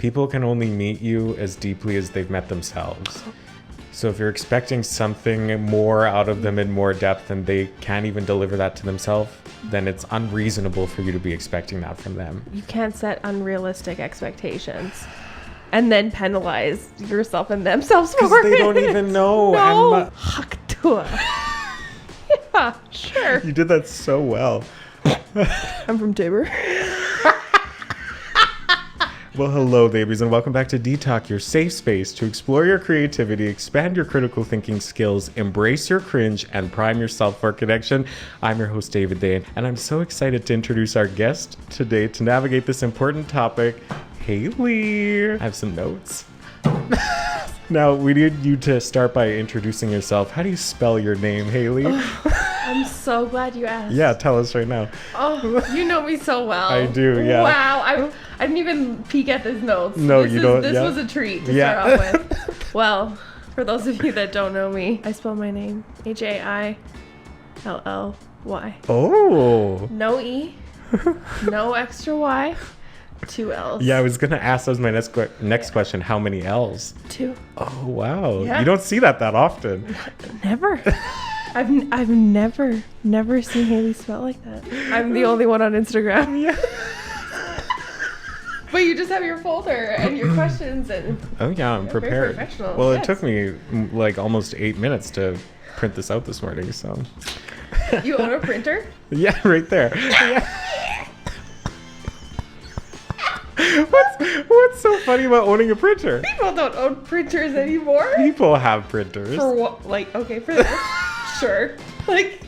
People can only meet you as deeply as they've met themselves. So if you're expecting something more out of them in more depth and they can't even deliver that to themselves, then it's unreasonable for you to be expecting that from them. You can't set unrealistic expectations and then penalize yourself and themselves for it. Because they don't even know. No. Yeah, sure. You did that so well. I'm from Tabor. Well, hello, babies, and welcome back to D-Talk, your safe space to explore your creativity, expand your critical thinking skills, embrace your cringe, and prime yourself for connection. I'm your host, David Dane, and I'm so excited to introduce our guest today to navigate this important topic, Haley. I have some notes. Now, we need you to start by introducing yourself. How do you spell your name, Haley? I'm so glad you asked. Yeah, tell us right now. Oh, you know me so well. I do, yeah. Wow, I didn't even peek at these notes. No, you don't. This was a treat to start off with. Well, for those of you that don't know me, I spell my name Hailly. Oh. No E, no extra Y, 2 L's. Yeah, I was going to ask, that was my next question. How many L's? 2. Oh, wow. Yeah. You don't see that often. Never. I've never seen Haley spell like that. I'm the only one on Instagram. Yeah. But you just have your folder and your questions and... Oh, yeah, I'm prepared. Very professional. Well, yes. It took me like almost 8 minutes to print this out this morning, so... You own a printer? Yeah, right there. Yeah. What's so funny about owning a printer? People don't own printers anymore. People have printers. For what? Like, okay, for this. Sure. Like,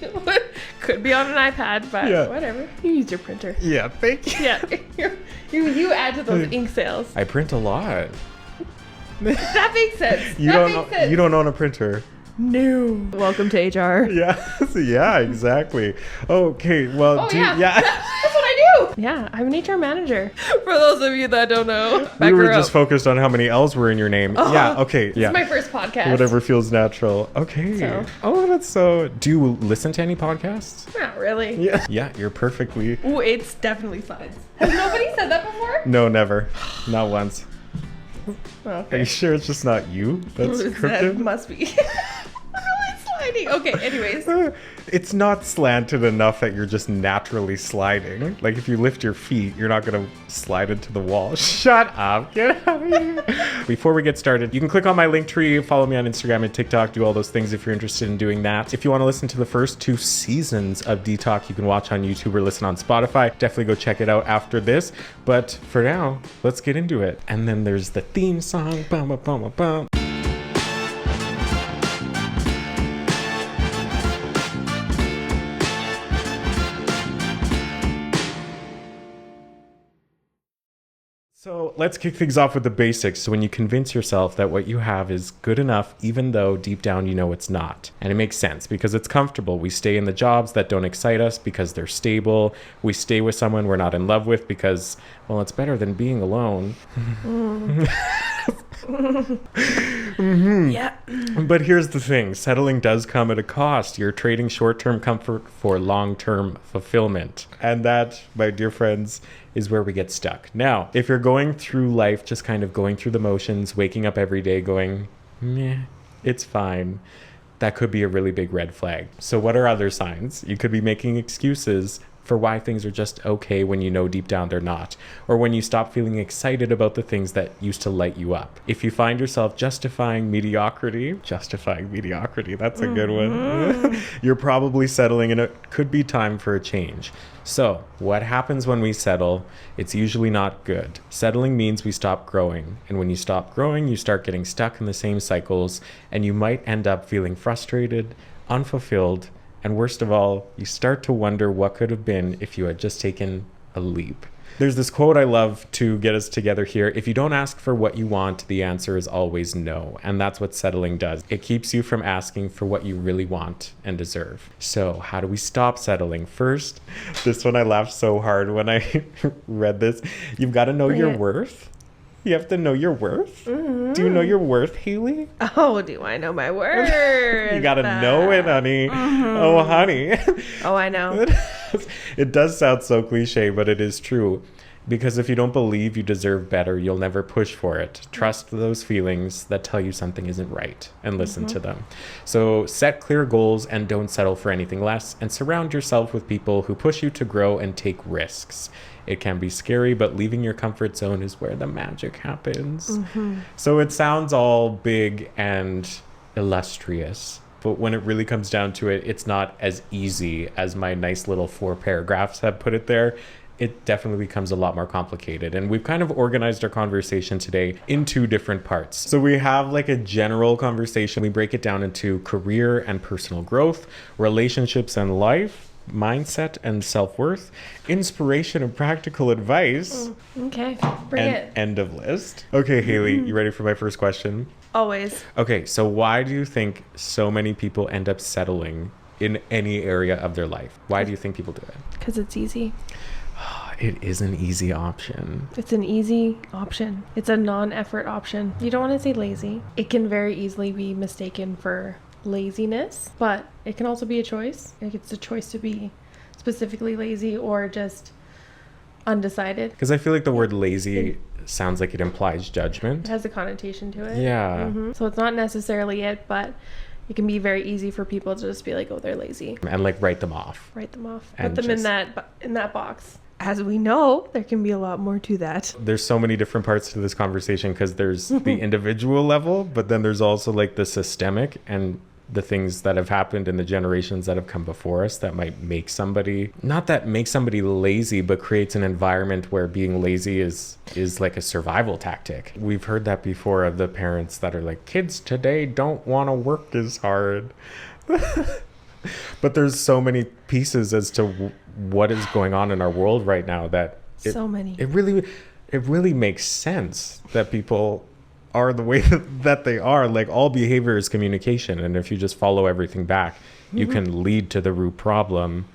could be on an iPad, but whatever. You use your printer. Yeah, thank you. Yeah. You add to those ink sales. I print a lot. That makes sense. You don't own a printer. No. Welcome to HR. Yeah, exactly. Okay, well, That's what I do. Yeah, I'm an HR manager. For those of you that don't know, we were just focused on how many L's were in your name. Yeah, okay, This is my first podcast. Whatever feels natural. Okay. So. Oh, that's so... Do you listen to any podcasts? Not really. Yeah. Yeah, you're perfectly... Ooh, it's definitely science. Has nobody said that before? No, never. Not once. Okay. Are you sure it's just not you that's scripted? That must be. Sliding. Okay, anyways. It's not slanted enough that you're just naturally sliding. Like if you lift your feet, you're not going to slide into the wall. Shut up. Get out of here. Before we get started, you can click on my link tree, follow me on Instagram and TikTok, do all those things if you're interested in doing that. If you want to listen to the first 2 seasons of D-Talk, you can watch on YouTube or listen on Spotify. Definitely go check it out after this. But for now, let's get into it. And then there's the theme song. Bum, bum, bum, bum, bum. So let's kick things off with the basics. So when you convince yourself that what you have is good enough, even though deep down you know it's not. And it makes sense because it's comfortable. We stay in the jobs that don't excite us because they're stable. We stay with someone we're not in love with because, well, it's better than being alone. Yeah. But here's the thing. Settling does come at a cost. You're trading short-term comfort for long-term fulfillment. And that, my dear friends, is where we get stuck. Now, if you're going through life, just kind of going through the motions, waking up every day going, meh, it's fine, that could be a really big red flag. So what are other signs? You could be making excuses for why things are just okay when you know deep down they're not, or when you stop feeling excited about the things that used to light you up. If you find yourself justifying mediocrity, that's a good one. You're probably settling and it could be time for a change. So what happens when we settle? It's usually not good. Settling means we stop growing. And when you stop growing, you start getting stuck in the same cycles and you might end up feeling frustrated, unfulfilled, and worst of all, you start to wonder what could have been if you had just taken a leap. There's this quote I love to get us together here. If you don't ask for what you want, the answer is always no. And that's what settling does. It keeps you from asking for what you really want and deserve. So how do we stop settling? First, this one I laughed so hard when I read this. You've got to know your worth. You have to know your worth. Mm-hmm. Do you know your worth, Haley? Oh, do I know my worth? You gotta know it, honey. Mm-hmm. Oh, honey. Oh, I know. It does sound so cliche, but it is true. Because if you don't believe you deserve better, you'll never push for it. Trust those feelings that tell you something isn't right and listen to them. So set clear goals and don't settle for anything less, and surround yourself with people who push you to grow and take risks. It can be scary, but leaving your comfort zone is where the magic happens. So it sounds all big and illustrious, but when it really comes down to it, it's not as easy as my nice little 4 paragraphs have put it there. It definitely becomes a lot more complicated. And we've kind of organized our conversation today in 2 different parts. So we have like a general conversation. We break it down into career and personal growth, relationships and life, mindset and self-worth, inspiration and practical advice. Okay, bring and it. end of list. Okay, Haley, you ready for my first question? Always. Okay, so why do you think so many people end up settling in any area of their life? Why do you think people do it? Because it's easy. It is an easy option. It's an easy option. It's a non-effort option. You don't want to say lazy. It can very easily be mistaken for laziness, but it can also be a choice. Like, it's a choice to be specifically lazy or just undecided. Because I feel like the word lazy sounds like it implies judgment. It has a connotation to it. Yeah. So it's not necessarily it, but it can be very easy for people to just be like, oh, they're lazy. And like write them off. Write them off. And Put them in that box. As we know, there can be a lot more to that. There's so many different parts to this conversation because there's the individual level, but then there's also like the systemic and the things that have happened in the generations that have come before us that might make somebody, not that makes somebody lazy, but creates an environment where being lazy is like a survival tactic. We've heard that before of the parents that are like, kids today don't want to work as hard. But there's so many pieces as to what is going on in our world right now that it really makes sense that people are the way that they are. Like, all behavior is communication, and if you just follow everything back, you can lead to the root problem.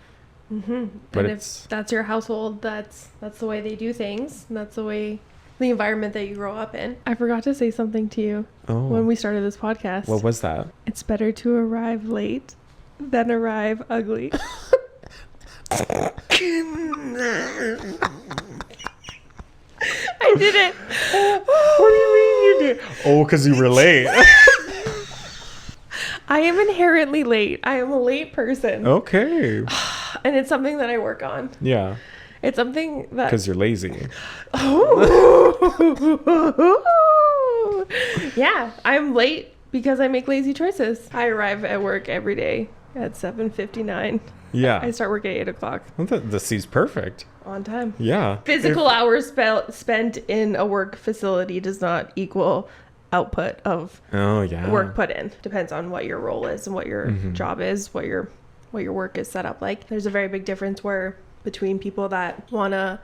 But and if that's your household, that's the way they do things, and that's the environment that you grow up in. I forgot to say something to you when we started this podcast. What was that? It's better to arrive late than arrive ugly. I did it. What do you mean you did? Oh, because you were late. I am inherently late. I am a late person. Okay. And it's something that I work on. Yeah. It's something that... Because you're lazy. Oh. Yeah, I'm late because I make lazy choices. I arrive at work every day at 7:59. Yeah. I start work at 8 o'clock. Well, this seems perfect. On time. Yeah. Physical hours spent in a work facility does not equal output of work put in. Depends on what your role is and what your job is, what your work is set up like. There's a very big difference between people that want to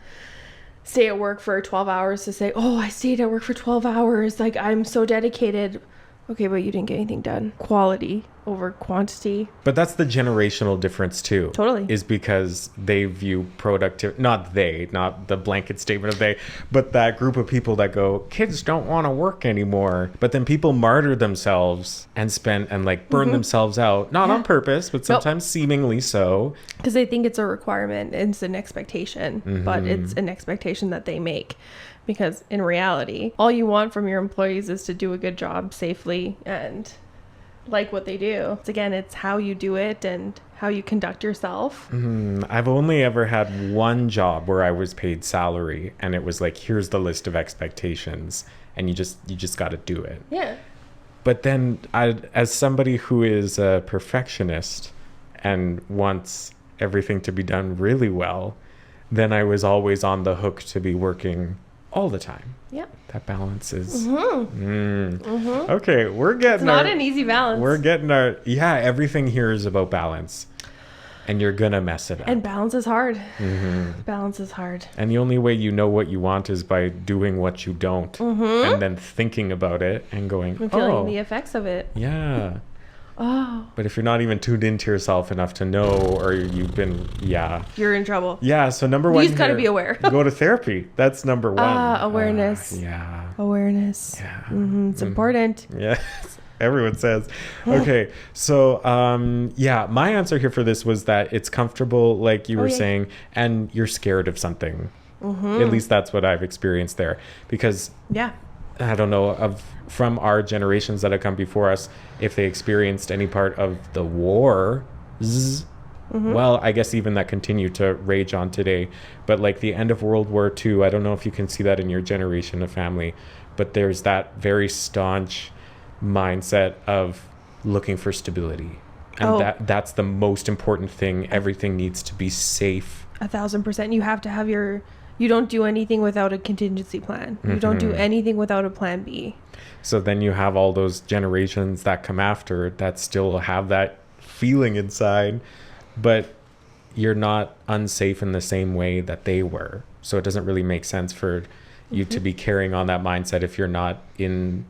stay at work for 12 hours to say, oh, I stayed at work for 12 hours. Like, I'm so dedicated. Okay, but you didn't get anything done. Quality over quantity. But that's the generational difference too. Totally. Is because they view productivity, not the blanket statement of they, but that group of people that go, kids don't want to work anymore. But then people martyr themselves and burn themselves out, not on purpose, but sometimes seemingly so. Because they think it's a requirement. It's an expectation, but it's an expectation that they make. Because in reality, all you want from your employees is to do a good job safely and like what they do. It's how you do it and how you conduct yourself. I've only ever had one job where I was paid salary, and it was like, here's the list of expectations, and you just got to do it. Yeah. But then as somebody who is a perfectionist and wants everything to be done really well, then I was always on the hook to be working all the time. Yep. That balance is okay. We're getting it's not an easy balance. We're getting everything here is about balance, and you're gonna mess it up. And balance is hard. Balance is hard. And the only way you know what you want is by doing what you don't, and then thinking about it and going, and feeling the effects of it. Yeah. Oh. But if you're not even tuned into yourself enough to know, or you've been, you're in trouble. Yeah. So number one, you just gotta be aware. Go to therapy. That's number one. Awareness. Awareness. Yeah. It's important. Yeah. Everyone says. Okay. So, my answer here for this was that it's comfortable, like you were saying, and you're scared of something. At least that's what I've experienced there. Because I don't know, from our generations that have come before us, if they experienced any part of the war, well, I guess even that continued to rage on today. But like the end of World War II, I don't know if you can see that in your generation of family, but there's that very staunch mindset of looking for stability. And that's the most important thing. Everything needs to be safe. 1,000%. You have to have you don't do anything without a contingency plan. You don't do anything without a plan B. So then you have all those generations that come after that still have that feeling inside, but you're not unsafe in the same way that they were. So it doesn't really make sense for you to be carrying on that mindset if you're not in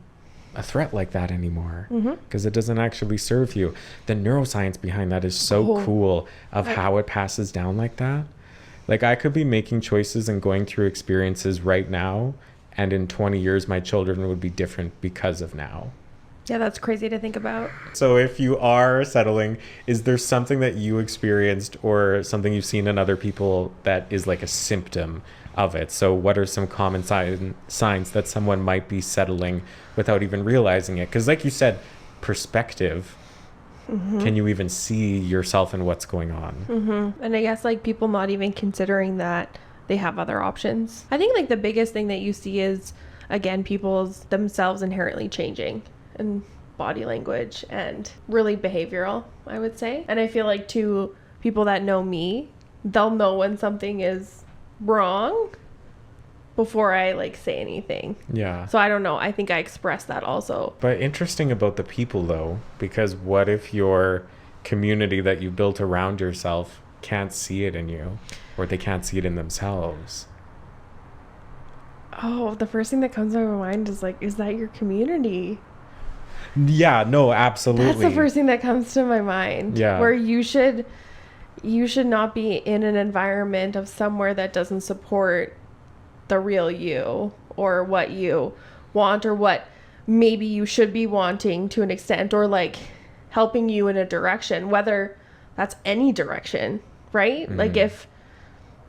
a threat like that anymore, because it doesn't actually serve you. The neuroscience behind that is so cool of how it passes down like that. Like I could be making choices and going through experiences right now, and in 20 years my children would be different because of now. Yeah, that's crazy to think about. So if you are settling, is there something that you experienced or something you've seen in other people that is like a symptom of it? So what are some common signs that someone might be settling without even realizing it? Because like you said, perspective. Can you even see yourself in what's going on? And I guess like people not even considering that they have other options. I think like the biggest thing that you see is, again, people's themselves inherently changing, and body language and really behavioral, I would say. And I feel like to people that know me, they'll know when something is wrong before I like say anything. Yeah. So I don't know. I think I expressed that also. But interesting about the people though, because what if your community that you built around yourself can't see it in you, or they can't see it in themselves? Oh, the first thing that comes to my mind is like, is that your community? Yeah, no, absolutely. That's the first thing that comes to my mind. Yeah. Where you should not be in an environment of somewhere that doesn't support the real you, or what you want, or what maybe you should be wanting to an extent, or like helping you in a direction, whether that's any direction, right? Like if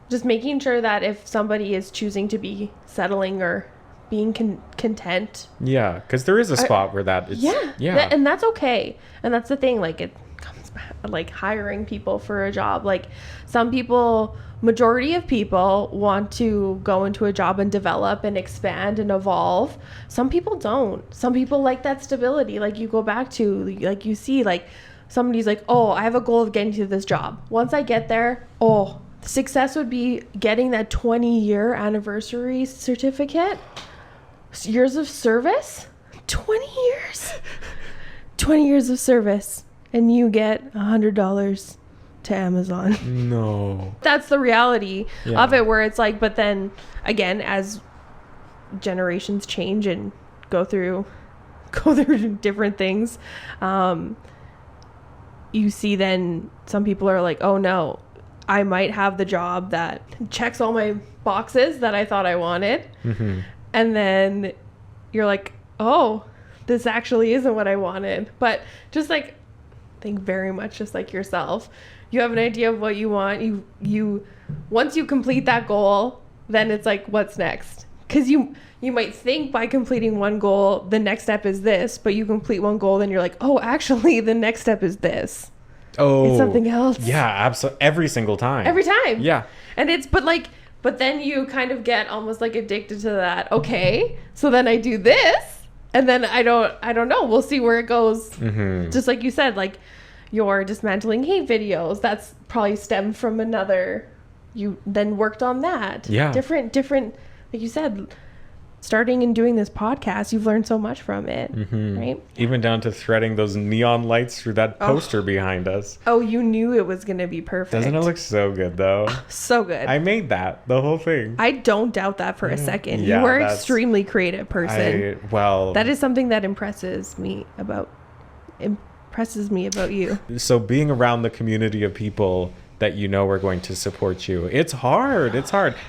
just making sure that if somebody is choosing to be settling or being content. Yeah, because there is a spot where that is. Yeah. And that's okay. And that's the thing, like it comes back, like hiring people for a job. Like some people, majority of people want to go into a job and develop and expand and evolve. Some people don't. Some people like that stability. Like you go back to, like you see, like somebody's like, oh, I have a goal of getting to this job. Once I get there, success would be getting that 20-year anniversary certificate. Years of service? 20 years? 20 years of service. And you get $100 to Amazon. No. That's the reality of it, where it's like, but then again, as generations change and go through different things, you see then some people are like, oh no, I might have the job that checks all my boxes that I thought I wanted. And then you're like, oh, this actually isn't what I wanted. But just like, think very much just like yourself. You have an idea of what you want. You once you complete that goal, then it's like, what's next? Because you might think by completing one goal, the next step is this. But you complete one goal, then you're like, oh, actually, the next step is this. Oh, it's something else. Yeah, absolutely. Every single time. Every time. Yeah. And it's, but then you kind of get almost like addicted to that. Okay, so then I do this, and then I don't know. We'll see where it goes. Just like you said, like you're dismantling hate videos. That's probably stemmed from another. You then worked on that. Yeah. Different. Like you said, starting and doing this podcast, you've learned so much from it, right? Even down to threading those neon lights through that poster behind us. Oh, you knew it was going to be perfect. Doesn't it look so good, though? So good. I made that, the whole thing. I don't doubt that for a second. Yeah, you are an extremely creative person. That is something that impresses me about you. So being around the community of people that you know are going to support you, it's hard.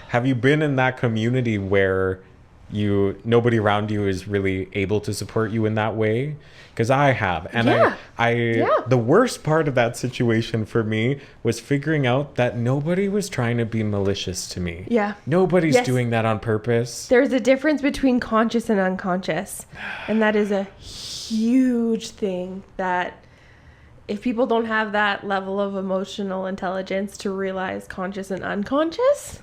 Have you been in that community where nobody around you is really able to support you in that way. Because I have. And the worst part of that situation for me was figuring out that nobody was trying to be malicious to me. Yeah. Nobody's doing that on purpose. There's a difference between conscious and unconscious. And that is a huge thing that if people don't have that level of emotional intelligence to realize conscious and unconscious,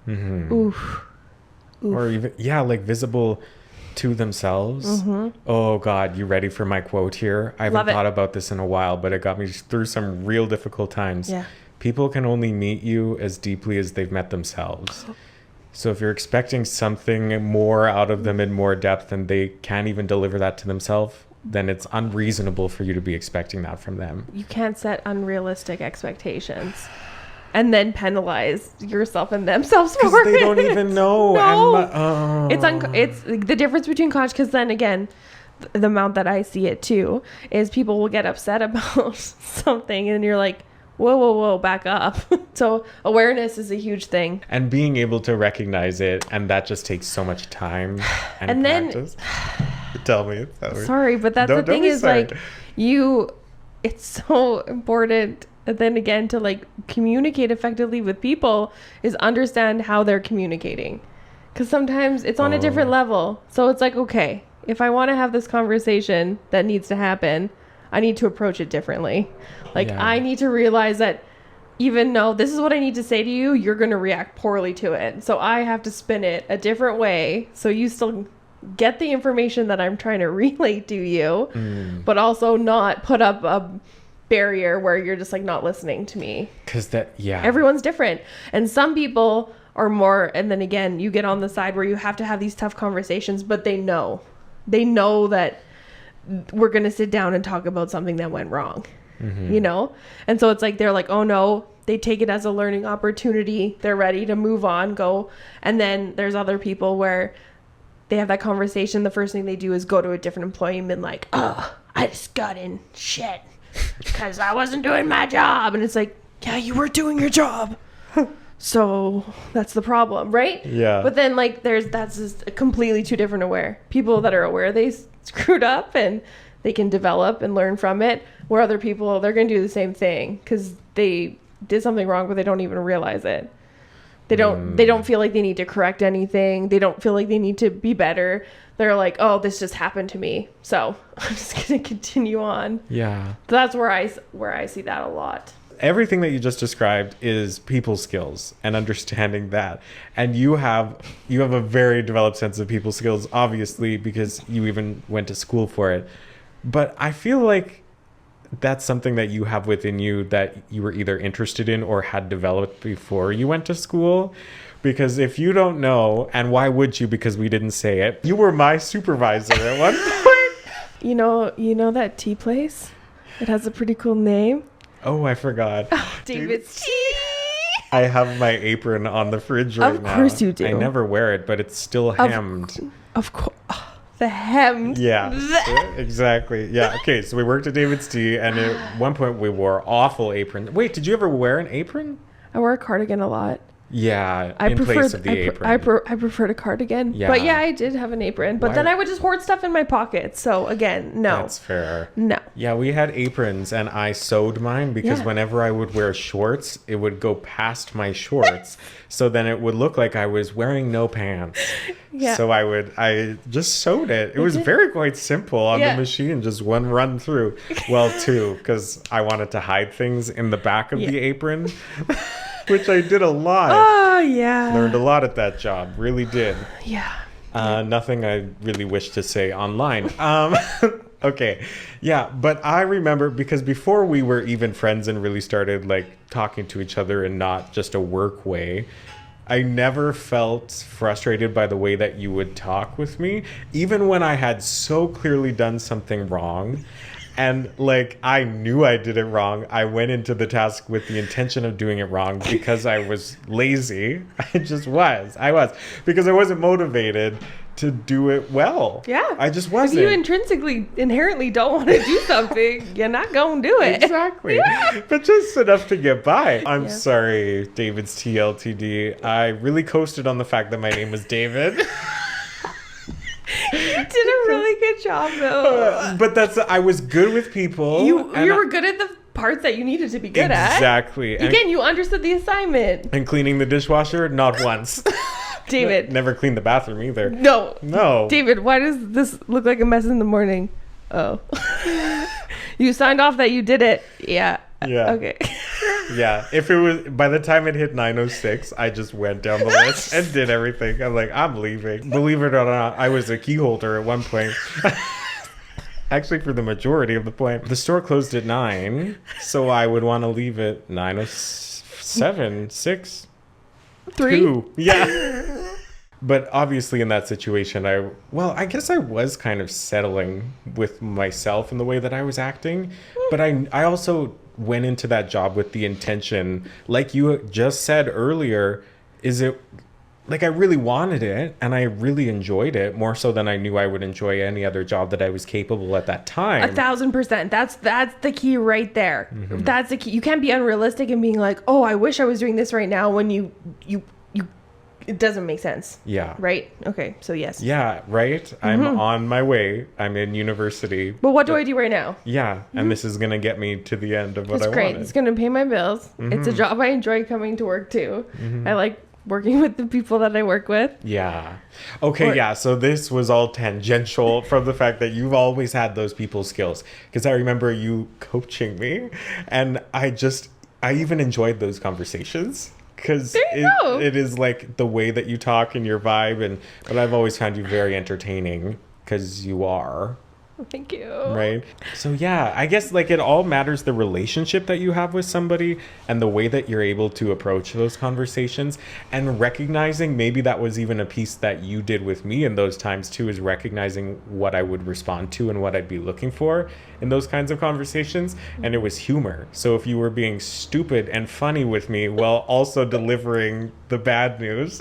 oof. Or even, like visible to themselves. Oh God, you ready for my quote here? I haven't thought about this in a while, but it got me through some real difficult times. People can only meet you as deeply as they've met themselves. So if you're expecting something more out of them in more depth and they can't even deliver that to themselves, then it's unreasonable for you to be expecting that from them. You can't set unrealistic expectations and then penalize yourself and themselves for it. Because they don't even know. No. It's the difference between conscious, because then again, the amount that I see it too is people will get upset about something and you're like, whoa, back up. So awareness is a huge thing. And being able to recognize it, and that just takes so much time and practice. Tell me. Sorry, but that's the thing is like it's so important. And then again, to like communicate effectively with people is understand how they're communicating. Because sometimes it's on a different level. So it's like, okay, if I want to have this conversation that needs to happen, I need to approach it differently. Like I need to realize that even though this is what I need to say to you, you're going to react poorly to it. So I have to spin it a different way so you still get the information that I'm trying to relay to you, but also not put up a barrier where you're just like not listening to me. Because everyone's different, and some people are more, and then again you get on the side where you have to have these tough conversations, but they know that we're gonna sit down and talk about something that went wrong, and so it's like they're like, oh no, they take it as a learning opportunity, they're ready to move on, go. And then there's other people where they have that conversation, the first thing they do is go to a different employee and be like, oh, I just got in shit because I wasn't doing my job. And it's like, yeah, you were doing your job. So that's the problem, right? Yeah. But then like that's just a completely two different aware. People that are aware they screwed up and they can develop and learn from it, where other people, they're going to do the same thing because they did something wrong, but they don't even realize it. They don't feel like they need to correct anything. They don't feel like they need to be better. They're like, oh, this just happened to me, so I'm just going to continue on. Yeah. So that's where I see that a lot. Everything that you just described is people skills and understanding that. And you have a very developed sense of people skills, obviously, because you even went to school for it. But I feel like that's something that you have within you that you were either interested in or had developed before you went to school. Because if you don't know, and why would you, because we didn't say it, you were my supervisor at one point. You know that tea place? It has a pretty cool name. Oh, I forgot. Oh, David's Tea. I have my apron on the fridge right now. Of course you do. I never wear it, but it's still hemmed. Of course. The hemmed. Yeah, exactly. Yeah. Okay. So we worked at David's Tea, and at one point we wore awful aprons. Wait, did you ever wear an apron? I wear a cardigan a lot. Yeah, place of the apron. I preferred a cardigan. Yeah. But yeah, I did have an apron. But then I would just hoard stuff in my pockets. So again, no. That's fair. No. Yeah, we had aprons, and I sewed mine because whenever I would wear shorts, it would go past my shorts. So then it would look like I was wearing no pants. Yeah. So I just sewed it. It was quite simple on the machine, just one run through. Well, two, because I wanted to hide things in the back of the apron. Which I did a lot. Oh, yeah. Learned a lot at that job. Really did. Yeah. Nothing I really wish to say online. Okay. Yeah. But I remember, because before we were even friends and really started like talking to each other in not just a work way, I never felt frustrated by the way that you would talk with me, even when I had so clearly done something wrong. And like, I knew I did it wrong. I went into the task with the intention of doing it wrong because I was lazy. I was because I wasn't motivated to do it well. Yeah. I just wasn't. If you inherently don't want to do something, you're not going to do it. Exactly. Yeah. But just enough to get by. I'm sorry, David's TLTD. I really coasted on the fact that my name was David. You did a really good job, though. But I was good with people. You were good at the parts that you needed to be good at. Exactly. Again, you understood the assignment. And cleaning the dishwasher, not once. David. Never cleaned the bathroom either. No. David, why does this look like a mess in the morning? Oh. You signed off that you did it. Yeah. Okay. Yeah. If it was, by the time it hit 9:06, I just went down the list and did everything. I'm like, I'm leaving. Believe it or not, I was a key holder at one point. Actually, for the majority of the point. The store closed at 9, so I would want to leave at 9:07, 6, 3. 2. Yeah. But obviously in that situation, I guess I was kind of settling with myself in the way that I was acting. But I also went into that job with the intention, like you just said earlier, like I really wanted it and I really enjoyed it more so than I knew I would enjoy any other job that I was capable at that time. 1,000%. That's the key right there. Mm-hmm. That's the key. You can't be unrealistic and being like, oh, I wish I was doing this right now when you it doesn't make sense. Yeah. Right? Okay. So yes. Yeah, right? Mm-hmm. I'm on my way. I'm in university. But what do I do right now? Yeah. Mm-hmm. And this is going to get me to the end of what I wanted. It's great. It's going to pay my bills. Mm-hmm. It's a job I enjoy coming to work to. Mm-hmm. I like working with the people that I work with. Yeah. Okay, so this was all tangential from the fact that you've always had those people skills. Because I remember you coaching me. And I even enjoyed those conversations. Because it is like the way that you talk and your vibe. But I've always found you very entertaining because you are. Thank you. Right. So yeah, I guess like it all matters the relationship that you have with somebody and the way that you're able to approach those conversations, and recognizing maybe that was even a piece that you did with me in those times too, is recognizing what I would respond to and what I'd be looking for in those kinds of conversations. And it was humor. So if you were being stupid and funny with me while also delivering the bad news,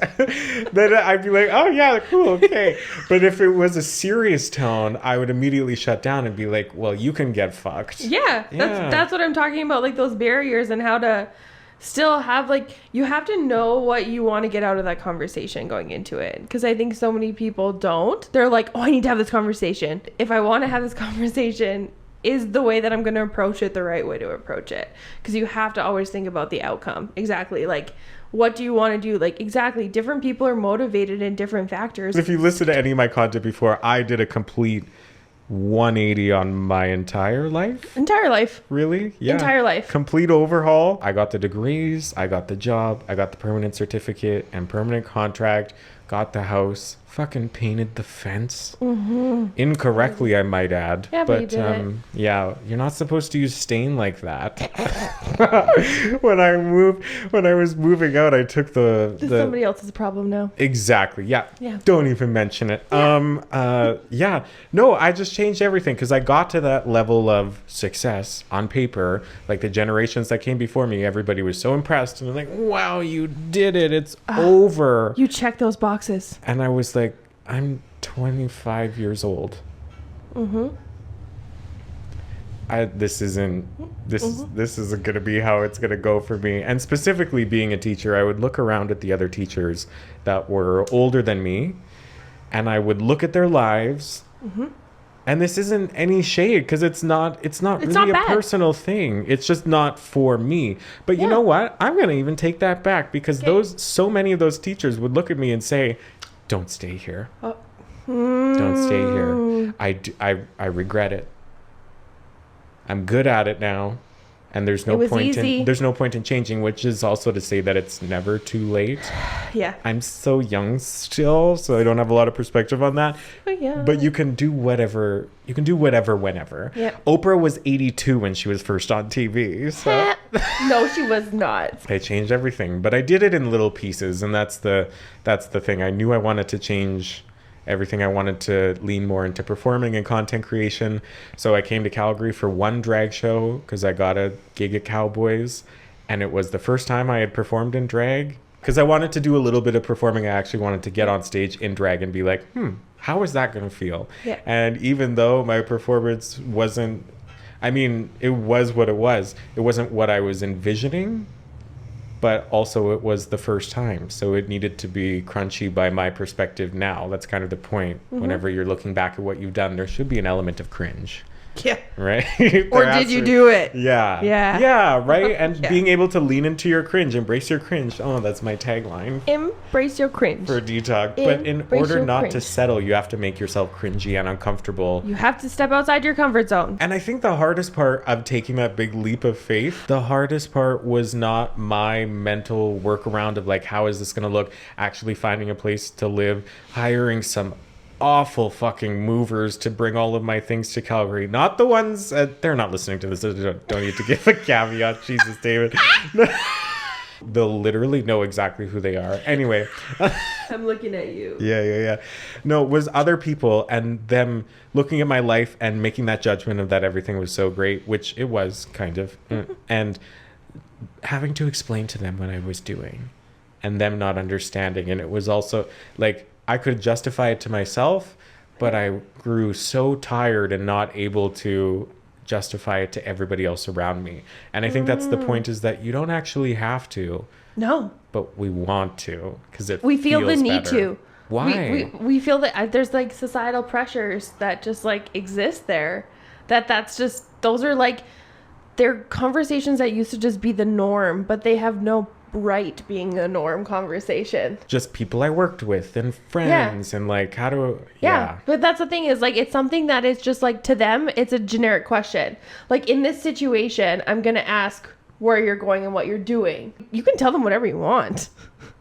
then I'd be like, oh yeah, cool, okay. But if it was a serious tone, I would immediately shut down and be like, well, you can get fucked. Yeah. That's what I'm talking about, like those barriers and how to still have, like, you have to know what you want to get out of that conversation going into it, because I think so many people don't. They're like, oh, I need to have this conversation. If I want to have this conversation, is the way that I'm going to approach it the right way to approach it? Because you have to always think about the outcome. Exactly. Like, what do you want to do? Like, exactly. Different people are motivated in different factors. If you listen to any of my content before, I did a complete 180 on my entire life. Really? Yeah. Entire life. Complete overhaul. I got the degrees, I got the job, I got the permanent certificate and permanent contract, got the house, fucking painted the fence. Mm-hmm. Incorrectly, I might add. Yeah, but you did it. Yeah, you're not supposed to use stain like that. When I was moving out, I took the somebody else's problem now. Exactly. Yeah. Don't even mention it. Yeah. No, I just changed everything because I got to that level of success on paper. Like the generations that came before me, everybody was so impressed and like, wow, you did it. It's over. You checked those boxes. And I was like, I'm 25 years old. Mm-hmm. This isn't going to be how it's going to go for me. And specifically being a teacher, I would look around at the other teachers that were older than me, and I would look at their lives. Mm-hmm. And this isn't any shade, because it's not really a personal thing. It's just not for me. But you know what? I'm going to even take that back, because so many of those teachers would look at me and say, don't stay here. Don't stay here. I regret it. I'm good at it now, and there's no point in changing, which is also to say that it's never too late. Yeah. I'm so young still, so I don't have a lot of perspective on that. But you can do whatever. You can do whatever whenever. Yeah. Oprah was 82 when she was first on TV. So no, she was not. I changed everything, but I did it in little pieces, and that's the thing. I knew I wanted to change everything. I wanted to lean more into performing and content creation. So I came to Calgary for one drag show because I got a gig at Cowboys, and it was the first time I had performed in drag. Because I wanted to do a little bit of performing. I actually wanted to get on stage in drag and be like, how is that going to feel? Yeah. And even though my performance it was what it was. It wasn't what I was envisioning. but also it was the first time. So it needed to be crunchy by my perspective now. That's kind of the point. Whenever you're looking back at what you've done, there should be an element of cringe. Yeah. Right? Or did you do it? Yeah. Yeah. Yeah, right? And Yeah. being able to lean into your cringe, embrace your cringe. Oh, that's my tagline. Embrace your cringe. For detox. But in Embrace order your not cringe. to settle, you have to make yourself cringy and uncomfortable. You have to step outside your comfort zone. And I think the hardest part of taking that big leap of faith, the hardest part was not my mental workaround of like, how is this going to look? Actually finding a place to live, hiring some awful fucking movers to bring all of my things to Calgary. Not the ones, they're not listening to this. So don't need to give a caveat. Jesus, David. They'll literally know exactly who they are. Anyway. I'm looking at you. Yeah. No, it was other people and them looking at my life and making that judgment of that everything was so great, which it was kind of, and having to explain to them what I was doing and them not understanding. And it was also like, I could justify it to myself, but I grew so tired and not able to justify it to everybody else around me. And I think that's the point, is that you don't actually have to. No. But we want to, because we feel the need better. to. Why? We feel that there's like societal pressures that just like exist there. That's just, those are like, they're conversations that used to just be the norm, but they have no right being a norm conversation. Just people I worked with and friends and like how to But that's the thing, is like, it's something that is just like, to them it's a generic question. Like, in this situation, I'm gonna ask where you're going and what you're doing. You can tell them whatever you want.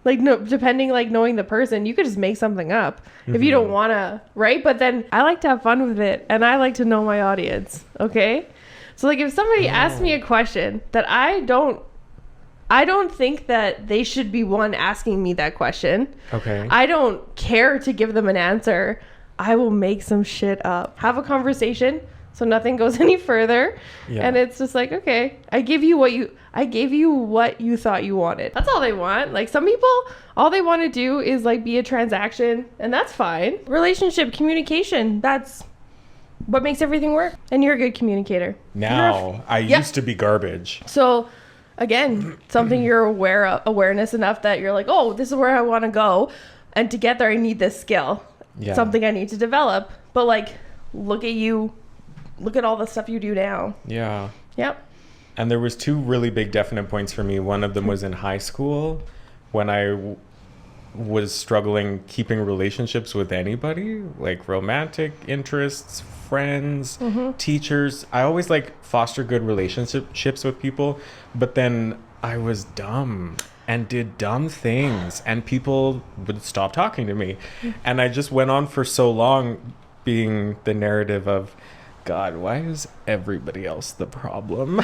Like, no, depending, like, knowing the person, you could just make something up if you don't want to, right? But then I like to have fun with it, and I like to know my audience, okay? So like, if somebody asks me a question that I don't think that they should be one asking me that question. Okay. I don't care to give them an answer. I will make some shit up. Have a conversation so nothing goes any further. Yeah. And it's just like, okay, I gave you what you thought you wanted. That's all they want. Like, some people, all they want to do is like be a transaction, and that's fine. Relationship, communication, that's what makes everything work. And you're a good communicator. Now, I used to be garbage. So again, something you're awareness enough that you're like, oh, this is where I want to go, and to get there I need this skill. Something I need to develop. But like, look at you, look at all the stuff you do now. Yep. And there was two really big definite points for me. One of them was in high school, when I was struggling keeping relationships with anybody, like romantic interests, friends, teachers. I always like foster good relationships with people, but then I was dumb and did dumb things, and people would stop talking to me. And I just went on for so long being the narrative of, God, why is everybody else the problem?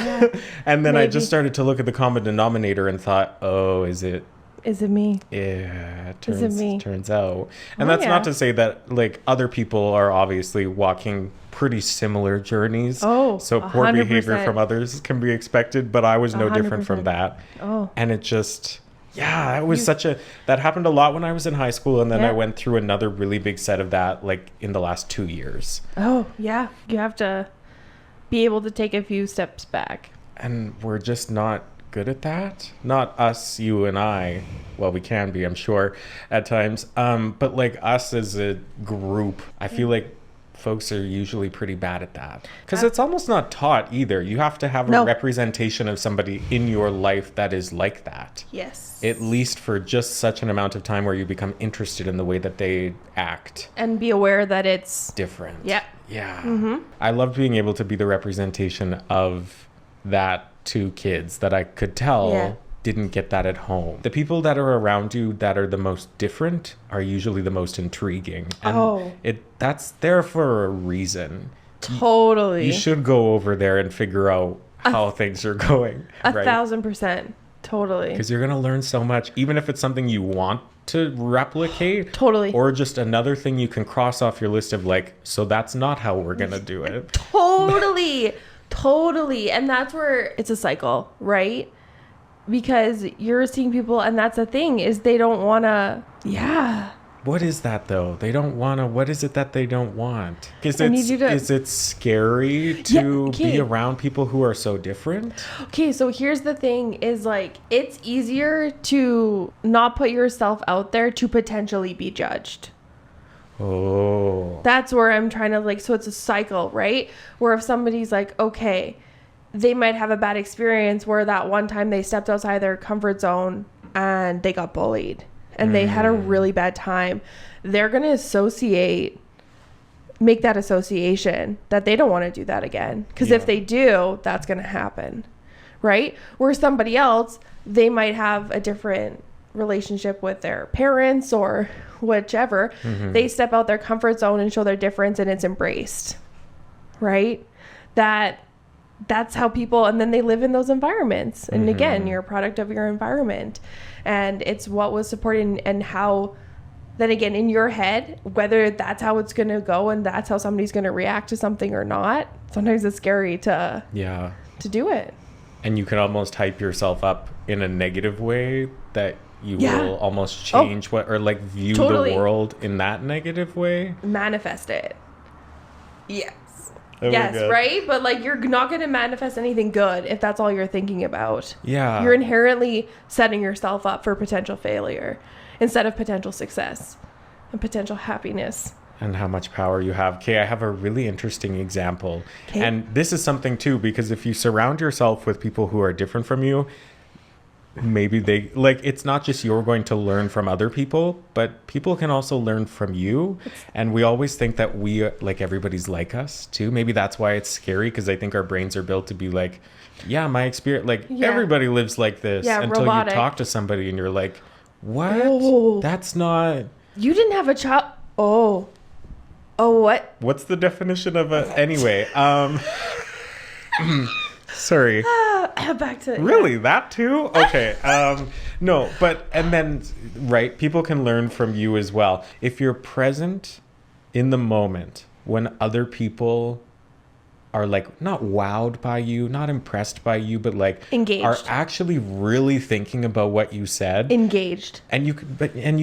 And then I just started to look at the common denominator and thought, oh, is it me? Yeah, turns out. And that's not to say that like other people are obviously walking pretty similar journeys. Oh, so poor 100%. Behavior from others can be expected, but I was no 100%. Different from that. Oh. And it just, it was that happened a lot when I was in high school, and then I went through another really big set of that like in the last 2 years. Oh, yeah. You have to be able to take a few steps back. And we're just not good at that. Not us, you and I. Well, we can be, I'm sure, at times. But like us as a group, I feel like folks are usually pretty bad at that. Because it's almost not taught either. You have to have a representation of somebody in your life that is like that. Yes. At least for just such an amount of time where you become interested in the way that they act. And be aware that it's different. Yeah. Yeah. Mm-hmm. I loved being able to be the representation of that to kids that I could tell didn't get that at home. The people that are around you that are the most different are usually the most intriguing. And that's there for a reason. Totally. You should go over there and figure out how things are going. 1,000%. Totally. Because you're going to learn so much, even if it's something you want to replicate. Totally. Or just another thing you can cross off your list of like, so that's not how we're going to do it. Totally. Totally. And that's where it's a cycle, right? Because you're seeing people, and that's the thing, is they don't want to, What is that though? They don't want to. What is it that they don't want? Is it scary to be around people who are so different? Okay, so here's the thing: is like it's easier to not put yourself out there to potentially be judged. Oh, that's where I'm trying to like. So it's a cycle, right? Where if somebody's like, okay, they might have a bad experience where that one time they stepped outside their comfort zone and they got bullied. And they had a really bad time, they're going to make that association that they don't want to do that again. Because if they do, that's going to happen, right? Where somebody else, they might have a different relationship with their parents or whichever. They step out their comfort zone and show their difference and it's embraced, right? That's how people, and then they live in those environments. And again, you're a product of your environment. And it's what was supported and how, then again, in your head, whether that's how it's going to go and that's how somebody's going to react to something or not, sometimes it's scary to do it. And you can almost hype yourself up in a negative way that you will almost change view the world in that negative way. Manifest it. Yes. Oh, yes, right? But like you're not going to manifest anything good if that's all you're thinking about. Yeah. You're inherently setting yourself up for potential failure instead of potential success and potential happiness. And how much power you have. Okay, I have a really interesting example. Okay. And this is something too, because if you surround yourself with people who are different from you, maybe it's not just you're going to learn from other people, but people can also learn from you. And we always think that everybody's like us too. Maybe that's why it's scary, because I think our brains are built to be like, my experience, everybody lives like this, until robotic. You talk to somebody and you're like, what? That's not... You didn't have a child. Oh, what? What's the definition of anyway? Sorry. Back to really that too. Okay. No, but and then right, people can learn from you as well if you're present in the moment when other people are not wowed by you, not impressed by you, but engaged, are actually really thinking about what you said. Engaged. And you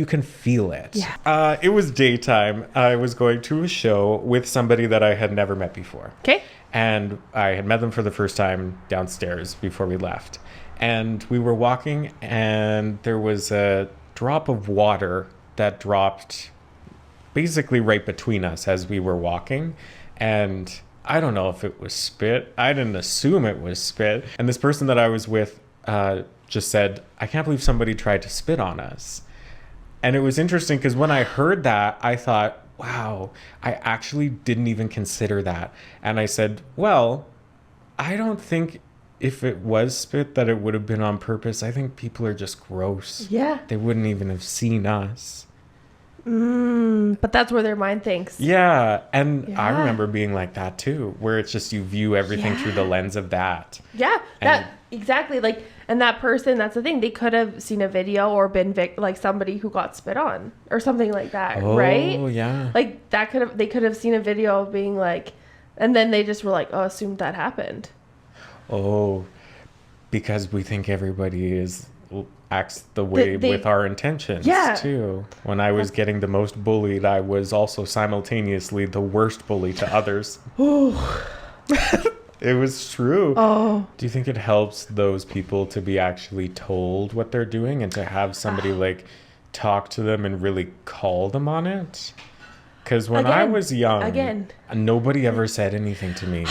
can feel it. Yeah. It was daytime. I was going to a show with somebody that I had never met before. Okay. And I had met them for the first time downstairs before we left. And we were walking and there was a drop of water that dropped basically right between us as we were walking. And I don't know if it was spit. I didn't assume it was spit. And this person that I was with just said, I can't believe somebody tried to spit on us. And it was interesting because when I heard that, I thought, wow, I actually didn't even consider that. And I said, well, I don't think if it was spit that it would have been on purpose. I think people are just gross. Yeah. They wouldn't even have seen us. But that's where their mind thinks. Yeah. And I remember being like that too, where it's just you view everything through the lens of that. Yeah. Exactly. And that person, that's the thing. They could have seen a video or been somebody who got spit on or something like that, right? Oh, yeah. They could have seen a video of being and then they just were assumed that happened. Oh, because we think everybody acts the way with our intentions too. When I was getting the most bullied, I was also simultaneously the worst bully to others. Oh. It was true. Oh. Do you think it helps those people to be actually told what they're doing and to have somebody talk to them and really call them on it? Because when I was young, nobody ever said anything to me.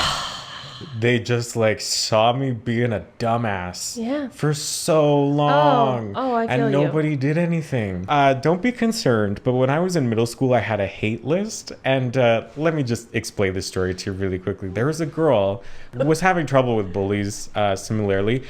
They just saw me being a dumbass for so long. Oh, I feel and nobody did anything. Don't be concerned, but when I was in middle school, I had a hate list. And let me just explain this story to you really quickly. There was a girl who was having trouble with bullies similarly,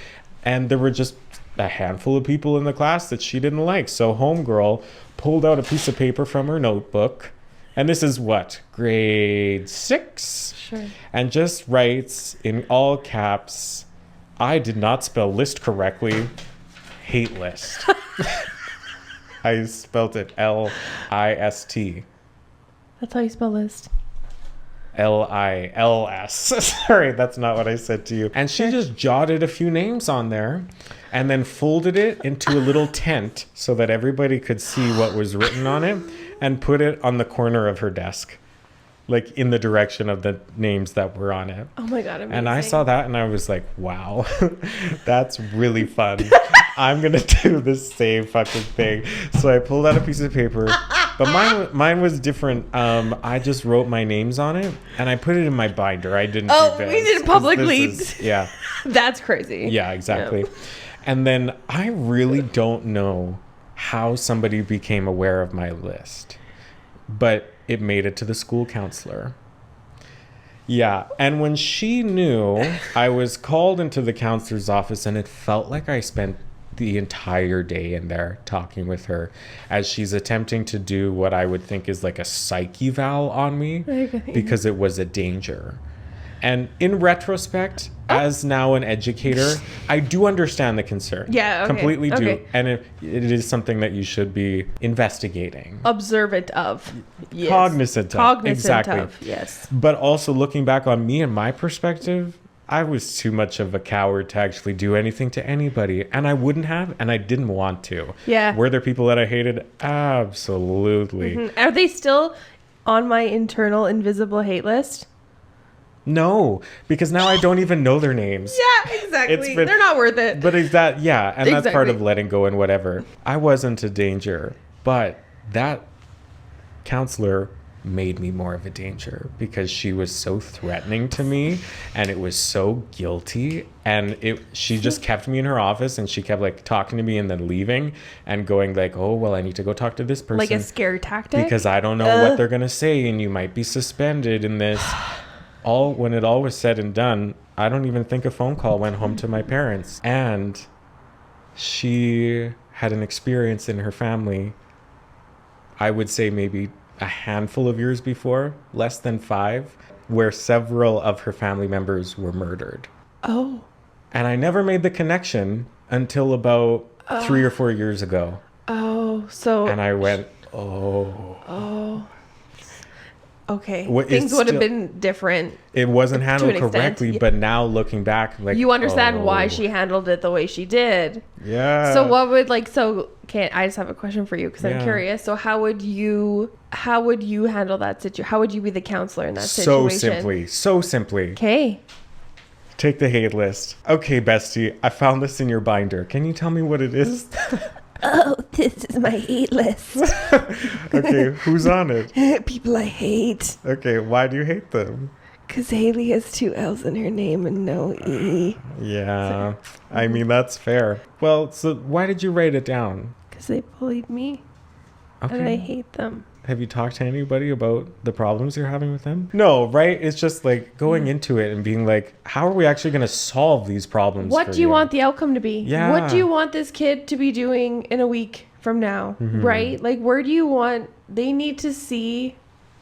and there were just a handful of people in the class that she didn't like. So homegirl pulled out a piece of paper from her notebook, and this is what? Grade 6? Sure. And just writes in all caps, I did not spell list correctly. Hate list. I spelled it List. That's how you spell list. Lils. Sorry, that's not what I said to you. And she just jotted a few names on there and then folded it into a little tent so that everybody could see what was written on it and put it on the corner of her desk, like in the direction of the names that were on it. Oh my God, amazing. And I saw that and I was like, wow, that's really fun. I'm going to do the same fucking thing. So I pulled out a piece of paper, but mine was different. I just wrote my names on it and I put it in my binder. I didn't do this. We did it publicly. Yeah. That's crazy. Yeah, exactly. Yeah. And then I really don't know how somebody became aware of my list, but it made it to the school counselor. Yeah. And when she knew, I was called into the counselor's office and it felt like I spent the entire day in there talking with her as she's attempting to do what I would think is like a psych eval on me because it was a danger. And in retrospect, as now an educator, I do understand the concern. Yeah, okay. Completely do. Okay. And it is something that you should be investigating. Observant of. Yes. Cognizant of. Exactly. Of, yes. But also looking back on me and my perspective, I was too much of a coward to actually do anything to anybody. And I wouldn't have, and I didn't want to. Yeah. Were there people that I hated? Absolutely. Mm-hmm. Are they still on my internal invisible hate list? No, because now I don't even know their names. Yeah, exactly. They're not worth it. But is that, yeah, and that's part of letting go and whatever. I wasn't a danger, but that counselor made me more of a danger because she was so threatening to me and it was so guilty, and she just kept me in her office and she kept like talking to me and then leaving and going like, oh well, I need to go talk to this person, like a scare tactic, because I don't know what they're gonna say and you might be suspended in this. When it all was said and done, I don't even think a phone call went home to my parents. And she had an experience in her family, I would say maybe a handful of years before, less than 5, where several of her family members were murdered. Oh. And I never made the connection until about 3 or 4 years ago. Oh, so... And I went, oh... Oh... Okay, things would have been different. It wasn't handled correctly, but now looking back, like, you understand why she handled it the way she did. Yeah. So what would I just have a question for you because I'm curious. So how would you handle that situation? How would you be the counselor in that situation? So simply. Okay. Take the hate list. Okay, bestie, I found this in your binder. Can you tell me what it is? Oh, this is my hate list. Okay, who's on it? People I hate. Okay, why do you hate them? Because Haley has 2 L's in her name and no E. Yeah, I mean, that's fair. Well, so why did you write it down? Because they bullied me. Okay. And I hate them. Have you talked to anybody about the problems you're having with them? No, right? It's just like going into it and being like, how are we actually going to solve these problems? What do you want the outcome to be? Yeah. What do you want this kid to be doing in a week from now? Mm-hmm. Right? Like, where do you want... They need to see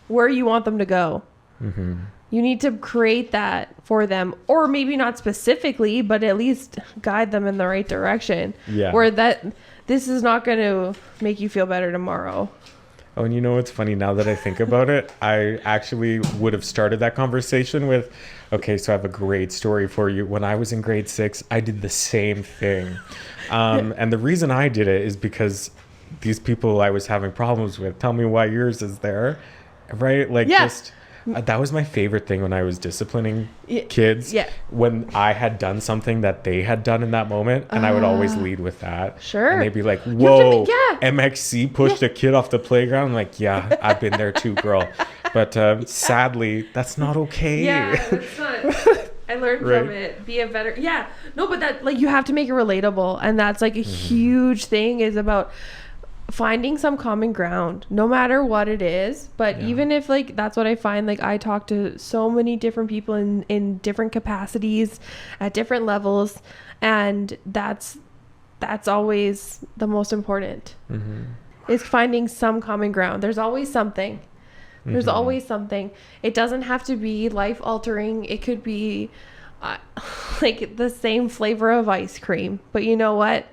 where you want them to go. Mm-hmm. You need to create that for them. Or maybe not specifically, but at least guide them in the right direction. Yeah. Where this is not going to make you feel better tomorrow. Oh, and you know what's funny? Now that I think about it, I actually would have started that conversation with, okay, so I have a great story for you. When I was in grade 6, I did the same thing. And the reason I did it is because these people I was having problems with, tell me why yours is there, right? Like, just... that was my favorite thing when I was disciplining kids. Yeah. When I had done something that they had done in that moment, and I would always lead with that. Sure. And they'd be like, whoa, MXC pushed a kid off the playground. I'm like, yeah, I've been there too, girl. But sadly, that's not okay. Yeah, it's not. I learned from it. Be a better... Yeah. No, but that, like, you have to make it relatable. And that's, like, a huge thing is about... finding some common ground no matter what it is, but even if like that's what I find, like I talk to so many different people in different capacities at different levels, and that's always the most important is finding some common ground. There's always something. It doesn't have to be life altering. It could be like the same flavor of ice cream, but you know what,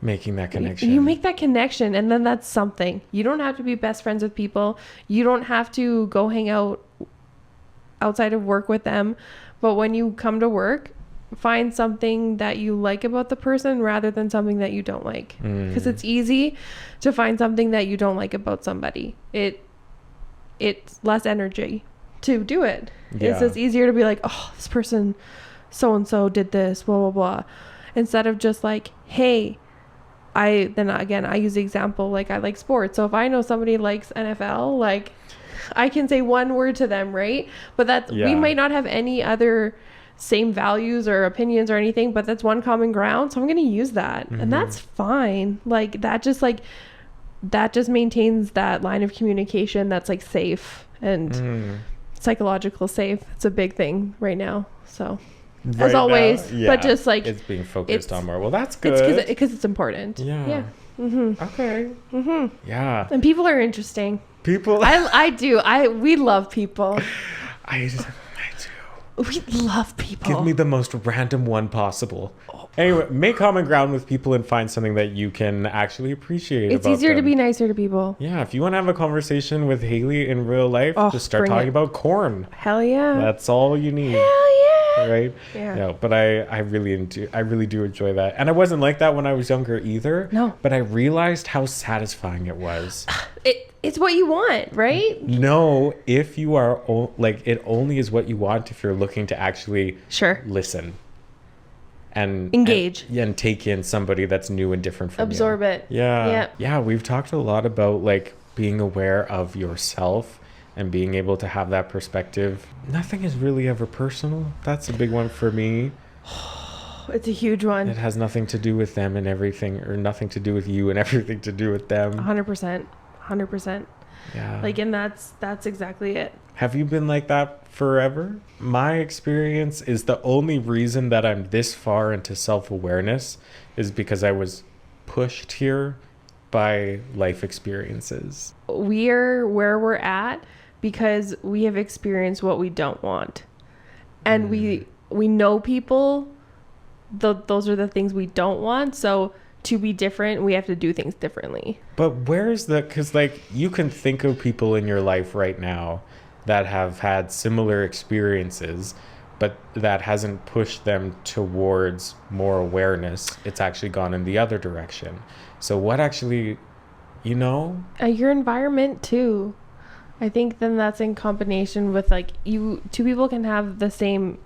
making that connection. You make that connection, and then that's something. You don't have to be best friends with people. You don't have to go hang out outside of work with them. But when you come to work, find something that you like about the person rather than something that you don't like. Because it's easy to find something that you don't like about somebody. It's less energy to do it. Yeah. It's just easier to be like, oh, this person so-and-so did this, blah, blah, blah. Instead of just like, hey, I use the example, like I like sports. So if I know somebody likes NFL, like I can say one word to them, right? But we might not have any other same values or opinions or anything, but that's one common ground. So I'm going to use that. And that's fine. Like that just maintains that line of communication that's like safe and psychological safe. It's a big thing right now. So as always, but just like it's being focused on more. Well, that's good. It's because it's important. Yeah. Okay. Yeah. And people are interesting. People. We love people. I do. We love people. Give me the most random one possible. Anyway, make common ground with people and find something that you can actually appreciate. It's easier to be nicer to people. Yeah, if you want to have a conversation with Haley in real life, just start talking about corn. Hell yeah. That's all you need. Hell yeah. Right? Yeah. But I really do enjoy that. And I wasn't like that when I was younger either. No. But I realized how satisfying it was. It's what you want, right? No, if you are it only is what you want if you're looking to actually listen and engage and take in somebody that's new and different from absorb you. It. Yeah. We've talked a lot about like being aware of yourself and being able to have that perspective. Nothing is really ever personal. That's a big one for me. It's a huge one. It has nothing to do with them and everything, or nothing to do with you and everything to do with them. 100%. Yeah. Like, and that's exactly it. Have you been like that forever? My experience is the only reason that I'm this far into self-awareness is because I was pushed here by life experiences. We're where we're at because we have experienced what we don't want. And we know people, those are the things we don't want. So to be different, we have to do things differently. But where's because like you can think of people in your life right now that have had similar experiences, but that hasn't pushed them towards more awareness. It's actually gone in the other direction. So what actually, your environment too. I think then that's in combination with like two people can have the same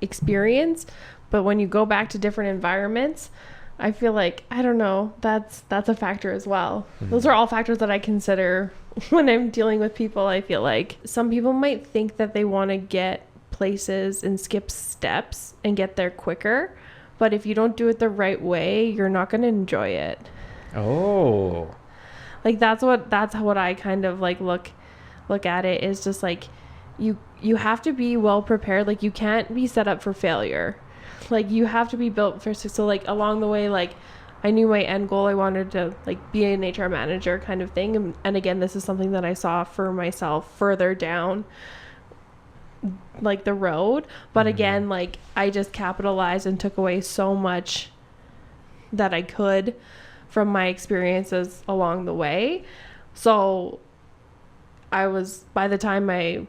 experience, but when you go back to different environments, I feel like, I don't know, that's a factor as well. Those are all factors that I consider when I'm dealing with people. I feel like some people might think that they want to get places and skip steps and get there quicker, but if you don't do it the right way, you're not going to enjoy it. Oh. Like that's what I kind of like look at it, is just like you have to be well prepared. Like you can't be set up for failure. Like you have to be built for, so like along the way, like I knew my end goal, I wanted to like be an HR manager kind of thing. And again, this is something that I saw for myself further down like the road. But again, like I just capitalized and took away so much that I could from my experiences along the way. So by the time I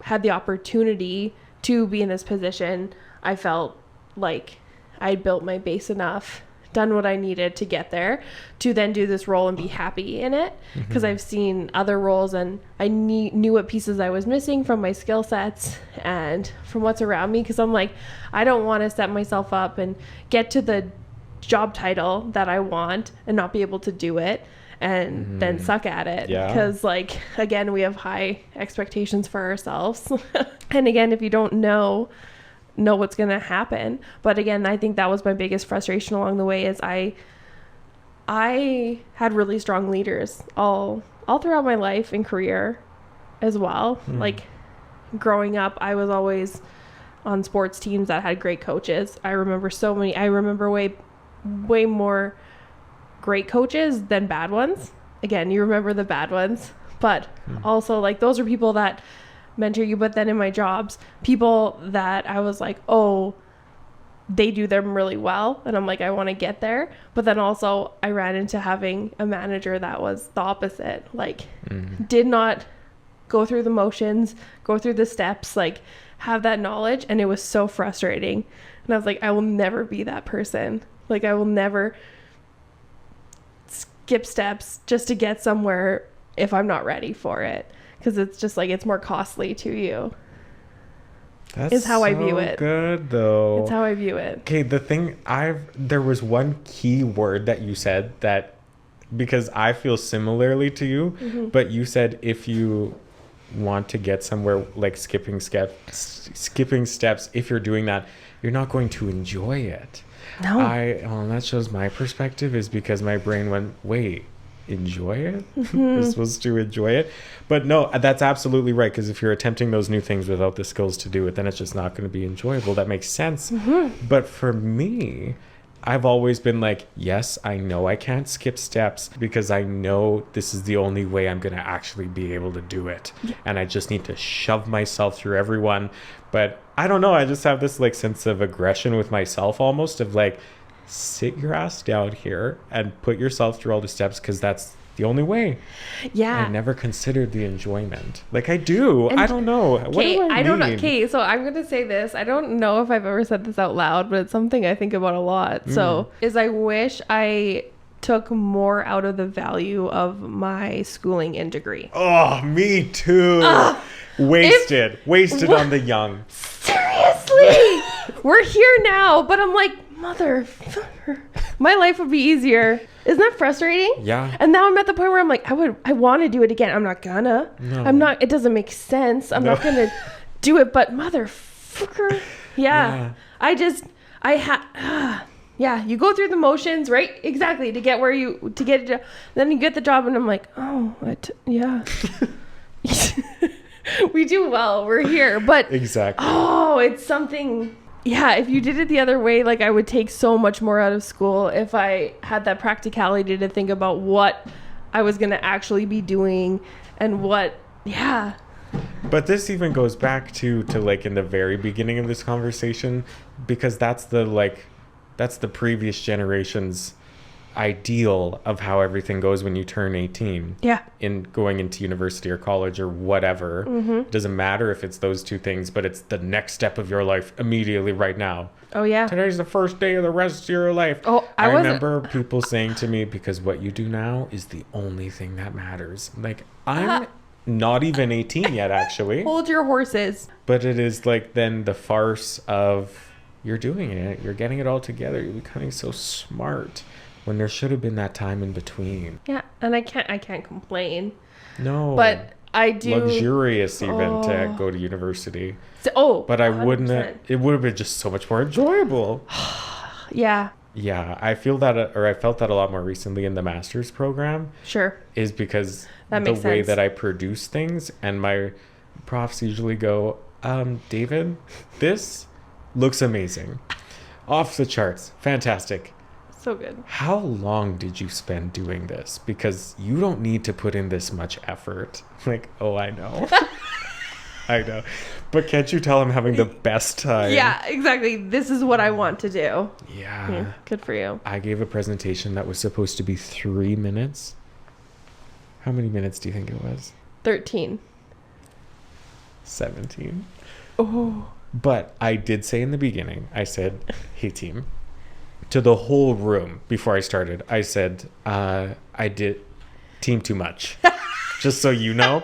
had the opportunity to be in this position, I felt like I'd built my base enough, done what I needed to get there, to then do this role and be happy in it. Because I've seen other roles and I knew what pieces I was missing from my skill sets and from what's around me. Because I'm like, I don't want to set myself up and get to the job title that I want and not be able to do it and then suck at it. Because like, again, we have high expectations for ourselves. And again, if you don't know what's going to happen. But again, I think that was my biggest frustration along the way, is I had really strong leaders all throughout my life and career as well. Like growing up, I was always on sports teams that had great coaches. I remember way more great coaches than bad ones. Again, you remember the bad ones, but also like those are people that mentor you. But then in my jobs, people that I was like, oh, they do them really well, and I'm like, I want to get there. But then also I ran into having a manager that was the opposite, like did not go through the motions, go through the steps, like have that knowledge. And it was so frustrating. And I was like, I will never be that person. Like I will never skip steps just to get somewhere if I'm not ready for it. Because it's just like, it's more costly to you. That's how I view it. Good though. It's how I view it. Okay, there was one key word that you said that, because I feel similarly to you, but you said if you want to get somewhere, like skipping steps, if you're doing that, you're not going to enjoy it. No. That shows my perspective, is because my brain went, wait, enjoy it? You're supposed to enjoy it? But no, that's absolutely right, because if you're attempting those new things without the skills to do it, then it's just not going to be enjoyable. That makes sense. But for me, I've always been like, yes, I know I can't skip steps because I know this is the only way I'm going to actually be able to do it. And I just need to shove myself through everyone. But I don't know. I just have this like sense of aggression with myself, almost, of like, sit your ass down here and put yourself through all the steps, because that's the only way. Yeah. I never considered the enjoyment. Like I do. I don't know. What do I don't know. Okay, so I'm going to say this. I don't know if I've ever said this out loud, but it's something I think about a lot. So I wish I took more out of the value of my schooling and degree. Oh, me too. Wasted on the young. Seriously. We're here now, but I'm like, motherfucker, my life would be easier. Isn't that frustrating? Yeah. And now I'm at the point where I'm like, I want to do it again. I'm not gonna. No. I'm not. It doesn't make sense. I'm not gonna do it. But motherfucker, yeah. Yeah. You go through the motions, right? Exactly, to get it. Then you get the job, and I'm like, oh, yeah. We do well. We're here, but exactly. Oh, it's something. Yeah, if you did it the other way, like I would take so much more out of school if I had that practicality to think about what I was going to actually be doing and what, yeah. But this even goes back to like in the very beginning of this conversation, because that's the previous generation's ideal of how everything goes when you turn 18. Yeah. In going into university or college or whatever. It doesn't matter if it's those two things, but it's the next step of your life immediately right now. Oh, yeah. Today's the first day of the rest of your life. Oh, I remember people saying to me, because what you do now is the only thing that matters. Like, I'm not even 18 yet, actually. Hold your horses. But it is like then the farce of you're doing it. You're getting it all together. You're becoming so smart. When there should have been that time in between. Yeah, and I can't complain. No. But I do. Luxurious even to go to university. But I wouldn't have, it would have been just so much more enjoyable. Yeah. Yeah, I felt that a lot more recently in the master's program. Sure. Is because that the way that I produce things, and my profs usually go, David, this looks amazing. Off the charts. Fantastic. So good. How long did you spend doing this? Because you don't need to put in this much effort. Like, oh, I know. I know. But can't you tell I'm having the best time? Yeah, exactly. This is what I want to do. Yeah. Good for you. I gave a presentation that was supposed to be 3 minutes. How many minutes do you think it was? 13. 17. Oh. But I did say in the beginning, I said, hey, team. To the whole room before I started, I said, I did team too much. Just so you know.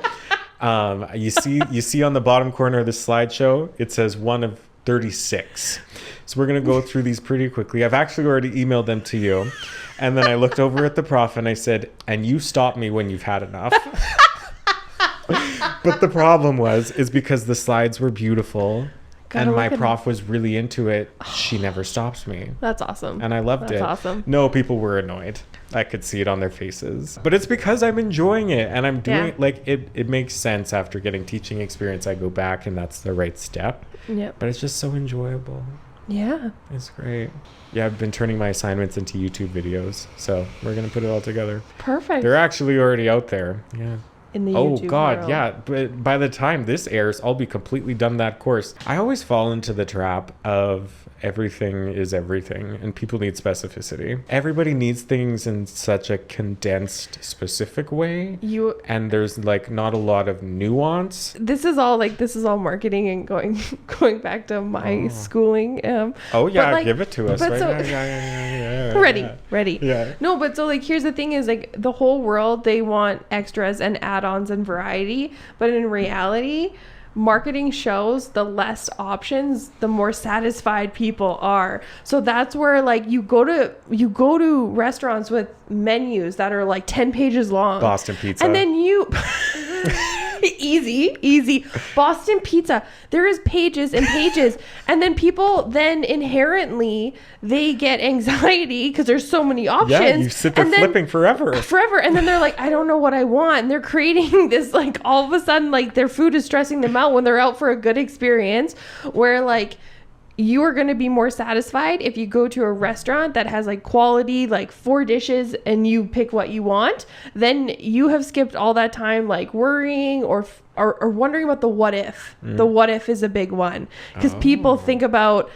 You see on the bottom corner of the slideshow, it says 1 of 36. So we're going to go through these pretty quickly. I've actually already emailed them to you. And then I looked over at the prof and I said, and you stop me when you've had enough. But the problem is because the slides were beautiful. And my prof was really into it. She never stops me. That's awesome. And I loved it. That's awesome. No, people were annoyed. I could see it on their faces. But it's because I'm enjoying it. And I'm doing it makes sense after getting teaching experience. I go back and that's the right step. Yep. But it's just so enjoyable. Yeah. It's great. Yeah, I've been turning my assignments into YouTube videos. So we're going to put it all together. Perfect. They're actually already out there. Yeah. In the YouTube world. Yeah, but by the time this airs, I'll be completely done that course. I always fall into the trap of everything is everything, and people need specificity. Everybody needs things in such a condensed, specific way. And there's like not a lot of nuance. This is all marketing and going back to my schooling. Give it to us. But Right? ready. Yeah. No, but so like here's the thing is like the whole world, they want extras and add-ons and variety, but in reality, marketing shows the less options, the more satisfied people are. So that's where like you go to restaurants with menus that are like 10 pages long. Boston pizza. And then you easy Boston pizza. There is pages and pages. And then people then inherently they get anxiety because there's so many options. Yeah, you sit there flipping forever. And then they're like, I don't know what I want. And they're creating this like all of a sudden like their food is stressing them out when they're out for a good experience where like you are going to be more satisfied if you go to a restaurant that has like quality, like 4 dishes and you pick what you want. Then you have skipped all that time like worrying or wondering about the what if. The what if is a big one because people think about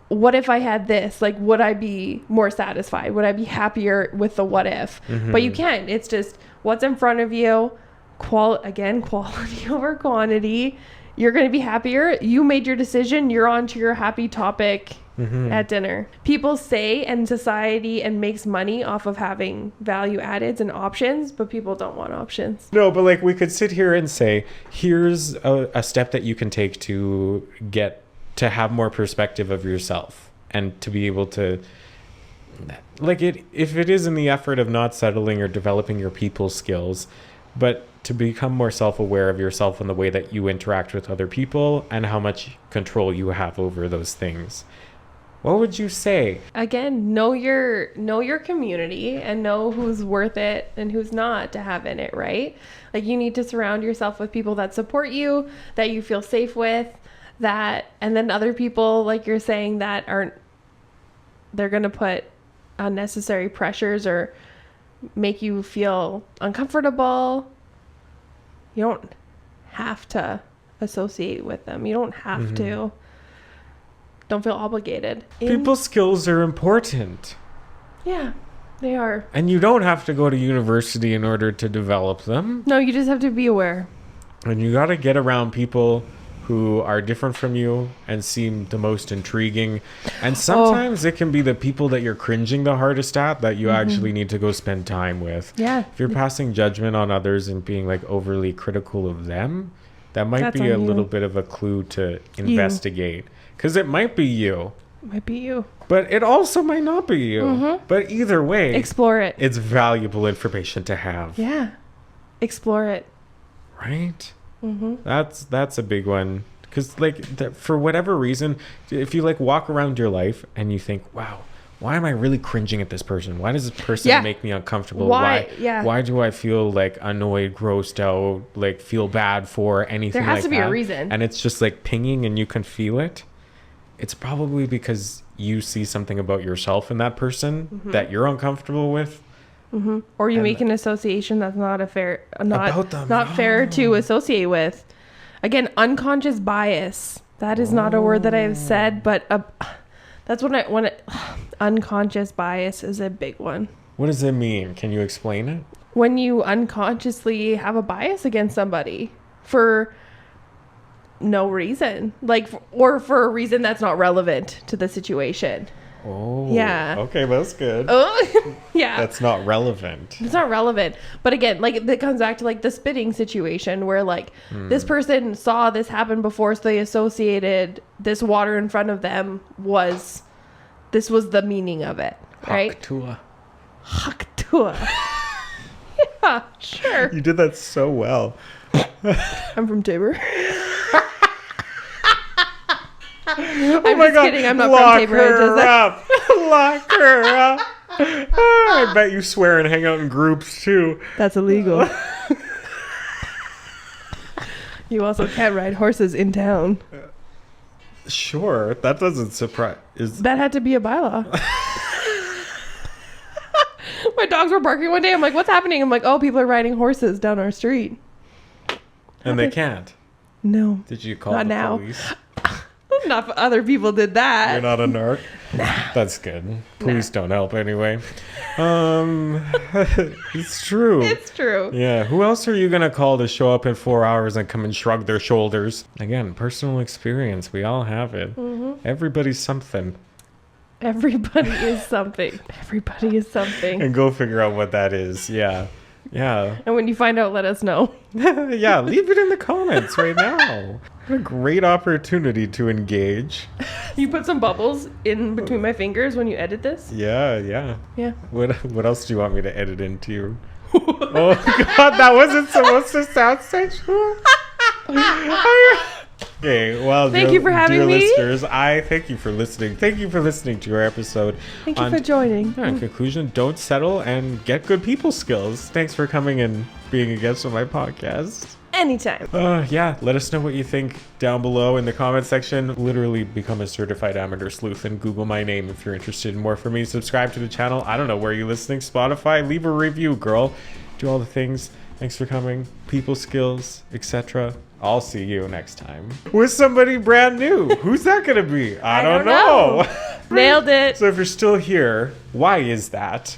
what if I had this? Like, would I be more satisfied? Would I be happier with the what if? But you can't. It's just what's in front of you. Quality over quantity. You're going to be happier. You made your decision. You're on to your happy topic at dinner. People say and society and makes money off of having value addeds and options, but people don't want options. No, but like we could sit here and say, here's a step that you can take to get to have more perspective of yourself and to be able to like it, if it is in the effort of not settling or developing your people skills, but to become more self-aware of yourself and the way that you interact with other people and how much control you have over those things. What would you say? Again, know your community and know who's worth it and who's not to have in it, right? Like you need to surround yourself with people that support you, that you feel safe with, and then other people, like you're saying, that they're going to put unnecessary pressures or make you feel uncomfortable. You don't have to associate with them. You don't have to. Don't feel obligated. People skills are important. Yeah, they are. And you don't have to go to university in order to develop them. No, you just have to be aware. And you got to get around people who are different from you and seem the most intriguing. And sometimes it can be the people that you're cringing the hardest at that you actually need to go spend time with. Yeah. If you're passing judgment on others and being like overly critical of them, that might be a little bit of a clue to investigate. Because it might be you. It might be you. But it also might not be you. But either way, explore it. It's valuable information to have. Yeah. Explore it. Right? That's a big one. Because like for whatever reason, if you like walk around your life and you think, wow, why am I really cringing at this person? Why does this person make me uncomfortable? Why do I feel like annoyed, grossed out, like feel bad for anything like that? There has to be a reason. And it's just like pinging and you can feel it. It's probably because you see something about yourself in that person that you're uncomfortable with. Or you make an association that's not fair to associate with. Again, unconscious bias. That is not a word that I've said, but that's unconscious bias is a big one. What does it mean? Can you explain it? When you unconsciously have a bias against somebody for no reason, or for a reason that's not relevant to the situation. Oh, yeah. Okay, that's good. Oh, yeah. That's not relevant. It's not relevant. But again, like it comes back to like the spitting situation where like this person saw this happen before, so they associated this water in front of them was the meaning of it, right? Haktua. Yeah, sure. You did that so well. I'm from Tabor. I'm just kidding. I'm not from Tabor. Lock her up. Oh, I bet you swear and hang out in groups too. That's illegal. You also can't ride horses in town. Sure, that doesn't surprise. That had to be a bylaw. My dogs were barking one day. I'm like, what's happening? I'm like, oh, people are riding horses down our street. And they can't. No. Did you call Not the now. police? Not if other people did that. You're not a narc? Nah. That's good. Police don't help anyway. It's true. It's true. Yeah. Who else are you going to call to show up in 4 hours and come and shrug their shoulders? Again, personal experience. We all have it. Mm-hmm. Everybody's something. Everybody is something. Everybody is something. And go figure out what that is. Yeah. Yeah. And when you find out, let us know. Yeah, leave it in the comments right now. What a great opportunity to engage. You put some bubbles in between my fingers when you edit this? Yeah, yeah. Yeah. What else do you want me to edit into? Oh God, that wasn't supposed to sound sexual. Okay, well, thank you for having me. Listeners, I thank you for listening. Thank you for listening to our episode. Thank you for joining. In conclusion, don't settle and get good people skills. Thanks for coming and being a guest on my podcast. Anytime. Yeah, let us know what you think down below in the comment section. Literally become a certified amateur sleuth and Google my name if you're interested in more from me. Subscribe to the channel. I don't know where you're listening. Spotify. Leave a review, girl. Do all the things. Thanks for coming. People skills, etc. I'll see you next time with somebody brand new. Who's that going to be? I don't know. Nailed it. So if you're still here, why is that?